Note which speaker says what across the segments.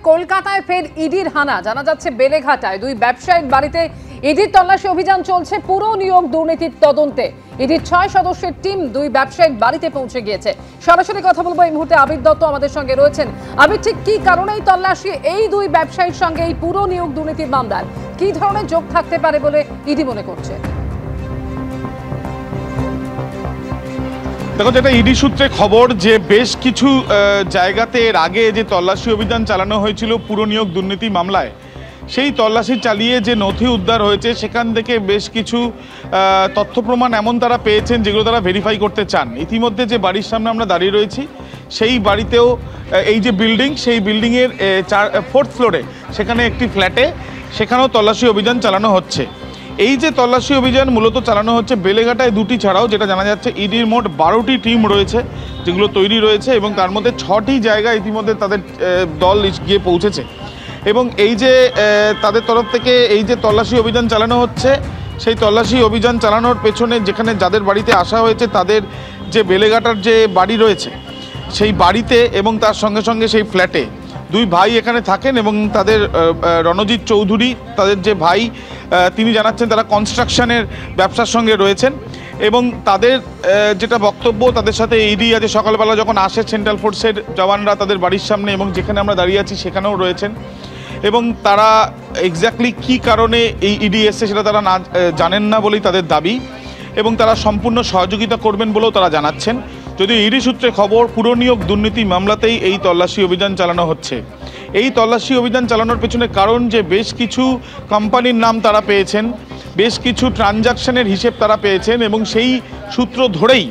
Speaker 1: কলকাতায় ফের ইডির হানা। জানা যাচ্ছে বেলেঘাটায় দুই ব্যবসায়ীর বাড়িতে ইডির তল্লাশি অভিযান চলছে পুরো নিয়োগ দুর্নীতির তদন্তে। ইডির 6 সদস্যের টিম দুই ব্যবসায়ীর বাড়িতে পৌঁছে গিয়েছে। সরাসরি কথা বলবো এই মুহূর্তে আবির দত্ত আমাদের সঙ্গে রয়েছেন। আবির, ঠিক কি কারণেই তল্লাশি এই দুই ব্যবসায়ীর সঙ্গে এই পুরো নিয়োগ দুর্নীতির মামলার কি ধরনের যোগ থাকতে পারে বলে ইডি মনে করছে?
Speaker 2: দেখো, যেটা ইডি সূত্রে খবর যে বেশ কিছু জায়গাতে এর আগে যে তল্লাশি অভিযান চালানো হয়েছিল পুরো নিয়োগ দুর্নীতি মামলায়, সেই তল্লাশি চালিয়ে যে নথি উদ্ধার হয়েছে সেখান থেকে বেশ কিছু তথ্য প্রমাণ এমন তারা পেয়েছেন যেগুলো তারা ভেরিফাই করতে চান। ইতিমধ্যে যে বাড়ির সামনে আমরা দাঁড়িয়ে রয়েছি সেই বাড়িতেও এই যে বিল্ডিং, সেই বিল্ডিংয়ের 4th ফ্লোরে সেখানে একটি ফ্ল্যাটে সেখানেও তল্লাশি অভিযান চালানো হচ্ছে। এই যে তল্লাশি অভিযান মূলত চালানো হচ্ছে বেলেঘাটায় দুটি ছাড়াও, যেটা জানা যাচ্ছে ইডির মোট 12টি টিম রয়েছে যেগুলো তৈরি রয়েছে এবং তার মধ্যে 6টি জায়গায় ইতিমধ্যে তাদের দল গিয়ে পৌঁছেছে। এবং এই যে তাদের তরফ থেকে এই যে তল্লাশি অভিযান চালানো হচ্ছে, সেই তল্লাশি অভিযান চালানোর পেছনে যেখানে যাদের বাড়িতে আসা হয়েছে তাদের যে বেলেঘাটার যে বাড়ি রয়েছে সেই বাড়িতে এবং তার সঙ্গে সঙ্গে সেই ফ্ল্যাটে দুই ভাই এখানে থাকেন এবং তাদের রণজিৎ চৌধুরী তাদের যে ভাই তিনি জানাচ্ছেন তারা কনস্ট্রাকশনের ব্যবসার সঙ্গে রয়েছেন এবং তাদের যেটা বক্তব্য, তাদের সাথে ইডি আজ সকালবেলা যখন আসে সেন্ট্রাল ফোর্সের জওয়ানরা তাদের বাড়ির সামনে এবং যেখানে আমরা দাঁড়িয়ে আছি সেখানেও রয়েছেন এবং তারা এক্স্যাক্টলি কী কারণে এই ইডি এসছে সেটা তারা না জানেন না বলেই তাদের দাবি এবং তারা সম্পূর্ণ সহযোগিতা করবেন বলেও তারা জানাচ্ছেন। যদিও ইডি সূত্রে খবর পুরো নিয়োগ দুর্নীতি মামলাতেই এই তল্লাশি অভিযান চালানো হচ্ছে। এই তল্লাশি অভিযান চালানোর পেছনে কারণ যে বেশ কিছু কোম্পানির নাম তারা পেয়েছেন, বেশ কিছু ট্রানজাকশনের হিসেব তারা পেয়েছেন এবং সেই সূত্র ধরেই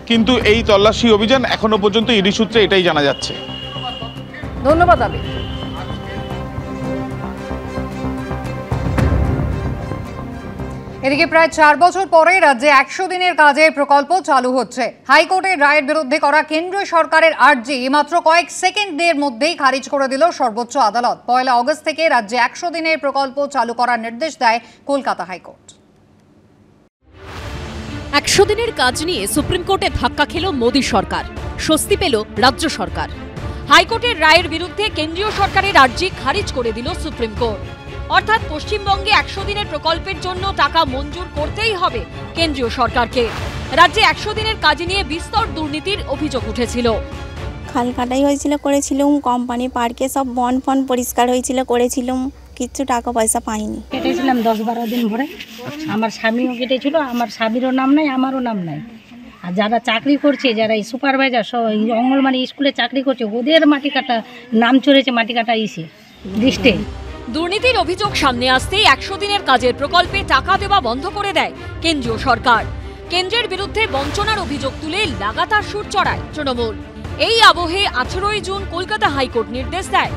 Speaker 2: কিন্তু এই তল্লাশি অভিযান এখনো পর্যন্ত ইডি সূত্রে এটাই জানা যাচ্ছে।
Speaker 1: ধন্যবাদ আবির। এদিকে প্রায় 4 বছর পরে রাজ্যে 100 দিনের কাজের প্রকল্প চালু হচ্ছে। হাইকোর্টের রায়ের বিরুদ্ধে করা কেন্দ্রীয় সরকারের আর্জি মাত্র কয়েক সেকেন্ডের মধ্যেই খারিজ করে দিল সর্বোচ্চ আদালত। 1 আগস্ট থেকে রাজ্যে 100 দিনের প্রকল্প চালু করার নির্দেশ দেয় কলকাতা হাইকোর্ট।
Speaker 3: 100 দিনের কাজ নিয়ে সুপ্রিম কোর্টে ধাক্কা খেল মোদী সরকার, স্বস্তি পেল রাজ্য সরকার। হাইকোর্টের রায়ের বিরুদ্ধে কেন্দ্রীয় সরকারের আর্জি খারিজ করে দিল সুপ্রিম কোর্ট। অর্থাৎ পশ্চিমবঙ্গে 100 দিনের প্রকল্পের জন্য টাকা মঞ্জুর করতেই হবে কেন্দ্রীয় সরকারকে। রাজ্যে 100 দিনের কাজ নিয়ে বিস্তর দুর্নীতির অভিযোগ উঠেছিল।
Speaker 4: খাল কাটাই হয়েছিল, করেছিলাম কোম্পানি পার্কে সব বন ফন পরিষ্কার হয়েছিল, করেছিলাম, কিছু টাকা পয়সা পাইনি।
Speaker 5: কেটেছিলাম 10-12 দিন ভরে। আমার স্বামীও কেটেছিল, আমার স্বামীরও নাম নাই, আমারও নাম নাই। আর যারা চাকরি করছে, যারা এই সুপারভাইজার অঙ্গনবাড়ি স্কুলে চাকরি করছে, ওদের মাটি কাটা নাম চলেছে, মাটি কাটা ইসে লিস্টে।
Speaker 3: দুর্নীতির অভিযোগ সামনে আসতেই 100 দিনের কাজের প্রকল্পে টাকা দেওয়া বন্ধ করে দেয় কেন্দ্রীয় সরকার। কেন্দ্রের বিরুদ্ধে বঞ্চনার অভিযোগ তুলে লাগাতার সুর চড়ায় তৃণমূল। এই আবহে 18 জুন কলকাতা হাইকোর্ট নির্দেশ দেয়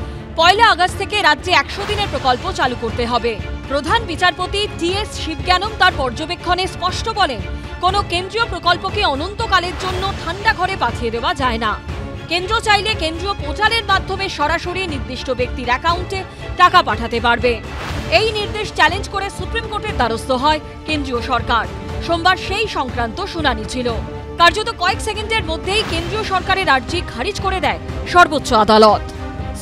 Speaker 3: 1 আগস্ট থেকে রাজ্যে 100 দিনের প্রকল্প চালু করতে হবে। প্রধান বিচারপতি টি.এস. শিবজ্ঞানম তার পর্যবেক্ষণে স্পষ্ট বলেন, কোনো কেন্দ্রীয় প্রকল্পকে অনন্তকালের জন্য ঠান্ডা ঘরে পাঠিয়ে দেওয়া যায় না। কেন্দ্র চাইলে কেন্দ্রীয় পোর্টালের মাধ্যমে সরাসরি নির্দিষ্ট ব্যক্তির অ্যাকাউন্টে টাকা পাঠাতে পারবে। এই নির্দেশ চ্যালেঞ্জ করে সুপ্রিম কোর্টের দ্বারস্থ হয় কেন্দ্রীয় সরকার। সোমবার সেই সংক্রান্ত শুনানি ছিল। কার্যত কয়েক সেকেন্ডের মধ্যেই কেন্দ্রীয় সরকারের আর্জি খারিজ করে দেয় সর্বোচ্চ আদালত।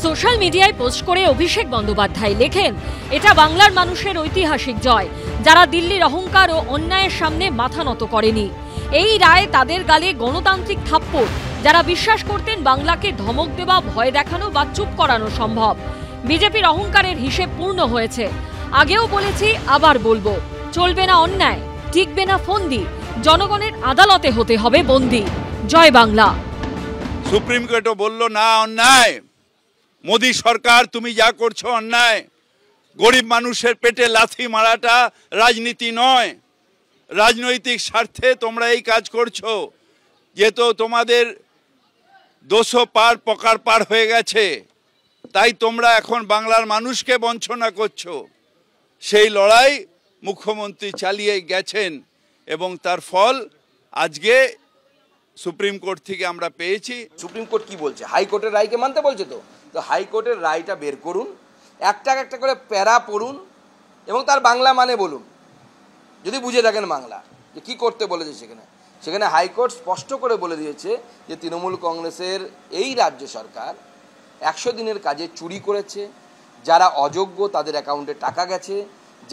Speaker 3: সোশ্যাল মিডিয়ায় পোস্ট করে অভিষেক বন্দ্যোপাধ্যায় লেখেন, এটা বাংলার মানুষের ঐতিহাসিক জয়, যারা দিল্লির অহংকার ও অন্যায়ের সামনে মাথা নত করেনি। এই রায় তাদের গালে গণতান্ত্রিক থাপ্পড়, যারা বিশ্বাস করতেন বাংলাকে ধমক দেওয়া, ভয় দেখানো বা চুপ করানো সম্ভব। বিজেপির অহংকারের হিসেব পূর্ণ হয়েছে। আগেও বলেছি, আবার বলবো, চলবে না অন্যায়, টিকবে না ফন্দি, জনগণের আদালতে হতে হবে বন্দী। জয় বাংলা।
Speaker 6: সুপ্রিম কোর্টও বলল না অন্যায়, মোদী সরকার তুমি যা করছো অন্যায়। গরিব মানুষের পেটে লাথি মারাটা রাজনীতি নয়, রাজনৈতিক স্বার্থে তোমরা এই কাজ করছো। যেহেতু তোমাদের 200 পার পকার পার হয়ে গেছে, তাই তোমরা এখন বাংলার মানুষকে বঞ্চনা করছো। সেই লড়াই মুখ্যমন্ত্রী চালিয়ে গেছেন এবং তার ফল আজকে সুপ্রিম কোর্ট থেকে আমরা পেয়েছি।
Speaker 7: সুপ্রিম কোর্ট কি বলছে? হাইকোর্টের রায়কে মানতে বলছে। তো হাইকোর্টের রায়টা বের করুন, একটা একটা করে প্যারা পড়ুন এবং তার বাংলা মানে বলুন, যদি বুঝে থাকেন বাংলা, যে কী করতে বলেছে। সেখানে হাইকোর্ট স্পষ্ট করে বলে দিয়েছে যে তৃণমূল কংগ্রেসের এই রাজ্য সরকার 100 দিনের কাজে চুরি করেছে, যারা অযোগ্য তাদের অ্যাকাউন্টে টাকা গেছে,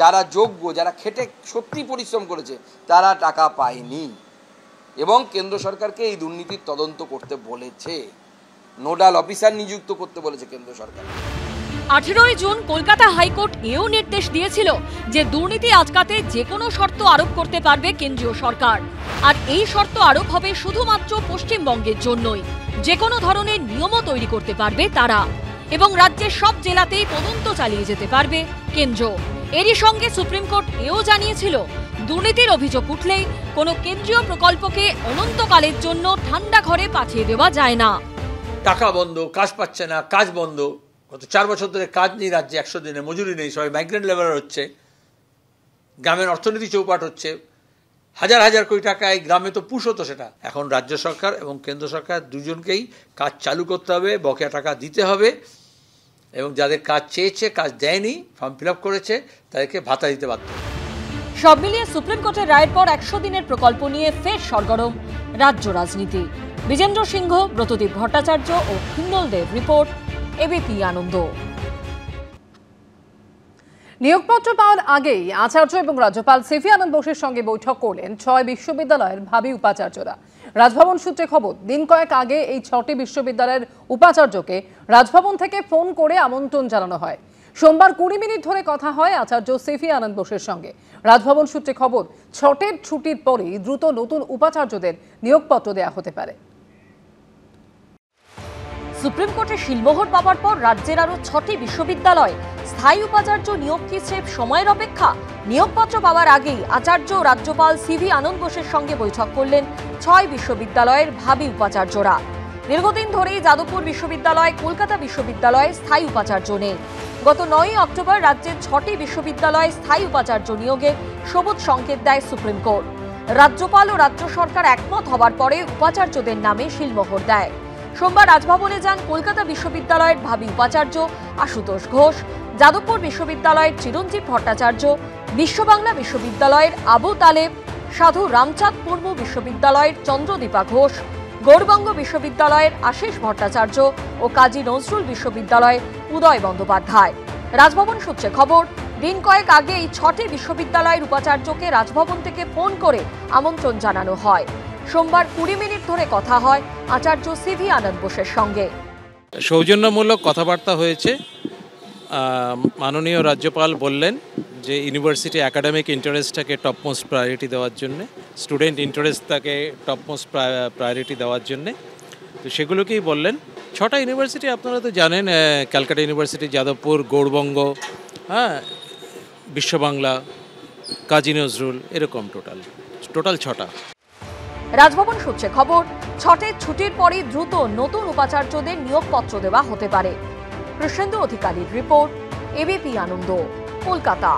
Speaker 7: যারা যোগ্য যারা খেটে সত্যি পরিশ্রম করেছে তারা টাকা পায়নি। এবং কেন্দ্র সরকারকে এই দুর্নীতির তদন্ত করতে বলেছে, নোডাল অফিসার নিযুক্ত করতে বলেছে কেন্দ্র সরকার।
Speaker 3: 18 জুন কলকাতা হাইকোর্ট এও নির্দেশ দিয়েছিল যে দুর্নীতি আটকাতে যে কোনো শর্ত আরোপ করতে পারবে কেন্দ্রীয় সরকার, আর এই শর্ত আরোপ হবে শুধুমাত্র পশ্চিমবঙ্গের জন্যই। যে কোনো ধরনের নিয়মও তৈরি করতে পারবে তারা, এবং রাজ্যের সব জেলাতেই তদন্ত চালিয়ে যেতে পারবে কেন্দ্র। এরই সঙ্গে সুপ্রিম কোর্ট এও জানিয়েছিল দুর্নীতির অভিযোগ উঠলেই কোনো কেন্দ্রীয় প্রকল্পকে অনন্তকালের জন্য ঠান্ডা ঘরে পাঠিয়ে দেওয়া যায় না।
Speaker 8: টাকা বন্ধ, কাজ পাচ্ছে না, কাজ বন্ধ, গত 4 বছর ধরে কাজ নেই রাজ্যে, 100 দিনে মজুরি নেই, সবাই মাইগ্রেন্ট লেবারার হচ্ছে, গ্রামের অর্থনীতি চৌপাট হচ্ছে, হাজার হাজার কোটি টাকা এই গ্রামে তো পুষ হতো সেটা। এখন রাজ্য সরকার এবং কেন্দ্র সরকার দুজনকেই কাজ চালু করতে হবে, বকেয়া টাকা দিতে হবে, এবং যাদের কাজ চেয়েছে কাজ দেয়নি, ফর্ম ফিল আপ করেছে, তাদেরকে ভাতা দিতে বাধ্য।
Speaker 3: সব মিলিয়ে সুপ্রিম কোর্টের রায়ের পর 100 দিনের প্রকল্প নিয়ে ফের সরগরম রাজ্য রাজনীতি। বিজেন্দ্র সিংহ, ব্রতদীপ ভট্টাচার্য ও হিন্দল দেব রিপোর্ট, এবিপি আনন্দ।
Speaker 1: নিয়োগপত্র পাওয়ার আগেই আচার্য এবং রাজ্যপাল সিভি আনন্দ বোসের সঙ্গে বৈঠক করলেন 6 বিশ্ববিদ্যালয়ের ভাবী উপাচার্যরা। রাজভবন সূত্রে খবর, দিন কয়েক আগে এই 6টি বিশ্ববিদ্যালয়ের উপাচার্যকে রাজভবন থেকে ফোন করে আমন্ত্রণ জানানো হয়। সোমবার 20 মিনিট ধরে কথা হয় আচার্য সিভি আনন্দ বোসের সঙ্গে। রাজভবন সূত্রে খবর, ছটের ছুটির পরেই দ্রুত নতুন উপাচার্যদের নিয়োগপত্র দেওয়া হতে পারে।
Speaker 3: সুপ্রিম কোর্টে শিলমোহর পাওয়ার পর রাজ্যের আরও 6টি বিশ্ববিদ্যালয় স্থায়ী উপাচার্য নিয়োগ কি স্রেফ সময়ের অপেক্ষা? নিয়োগপত্র পাওয়ার আগেই আচার্য ও রাজ্যপাল সিভি আনন্দ বোসের সঙ্গে বৈঠক করলেন 6 বিশ্ববিদ্যালয়ের ভাবী উপাচার্যরা। দীর্ঘদিন ধরেই যাদবপুর বিশ্ববিদ্যালয়, কলকাতা বিশ্ববিদ্যালয়ে স্থায়ী উপাচার্য নেই। গত 9 অক্টোবর রাজ্যের 6টি বিশ্ববিদ্যালয়ে স্থায়ী উপাচার্য নিয়োগে সবুজ সংকেত দেয় সুপ্রিম কোর্ট। রাজ্যপাল ও রাজ্য সরকার একমত হবার পরে উপাচার্যদের নামে শিলমোহর দেয়। সোমবার রাজভবনে যান কলকাতা বিশ্ববিদ্যালয়ের ভাবী উপাচার্য আশুতোষ ঘোষ, যাদবপুর বিশ্ববিদ্যালয়ের চিরঞ্জীব ভট্টাচার্য, বিশ্ববাংলা বিশ্ববিদ্যালয়ের আবু তালেব, সাধু রামচাঁদ মুর্মু বিশ্ববিদ্যালয়ের চন্দ্রদীপা ঘোষ, গৌরবঙ্গ বিশ্ববিদ্যালয়ের আশিস ভট্টাচার্য ও কাজী নজরুল বিশ্ববিদ্যালয়ের উদয় বন্দ্যোপাধ্যায়। রাজভবন সূত্রে খবর, দিন কয়েক আগে এই 6টি বিশ্ববিদ্যালয়ের উপাচার্যকে রাজভবন থেকে ফোন করে আমন্ত্রণ জানানো হয়। সোমবার 20 মিনিট ধরে কথা হয় আচার্য সিভি আনন্দ বোসের সঙ্গে।
Speaker 9: সৌজন্যমূলক কথাবার্তা হয়েছে। মাননীয় রাজ্যপাল বললেন যে ইউনিভার্সিটি একাডেমিক ইন্টারেস্টটাকে টপমোস্ট প্রায়োরিটি দেওয়ার জন্যে, স্টুডেন্ট ইন্টারেস্টটাকে টপমোস্ট প্রায়োরিটি দেওয়ার জন্যে, তো সেগুলোকেই বললেন। 6টা ইউনিভার্সিটি আপনারা তো জানেন, ক্যালকাটা ইউনিভার্সিটি, যাদবপুর, গৌরবঙ্গ, বিশ্ববাংলা, কাজী নজরুল, এরকম টোটাল 6টা।
Speaker 3: রাজভবন সূত্রে খবর, 6টের ছুটির পরই দ্রুত নতুন উপাচার্যদের নিয়োগপত্র দেওয়া হতে পারে। কৃষ্ণেন্দু অধিকারীর রিপোর্ট, এবিপি আনন্দ, কলকাতা।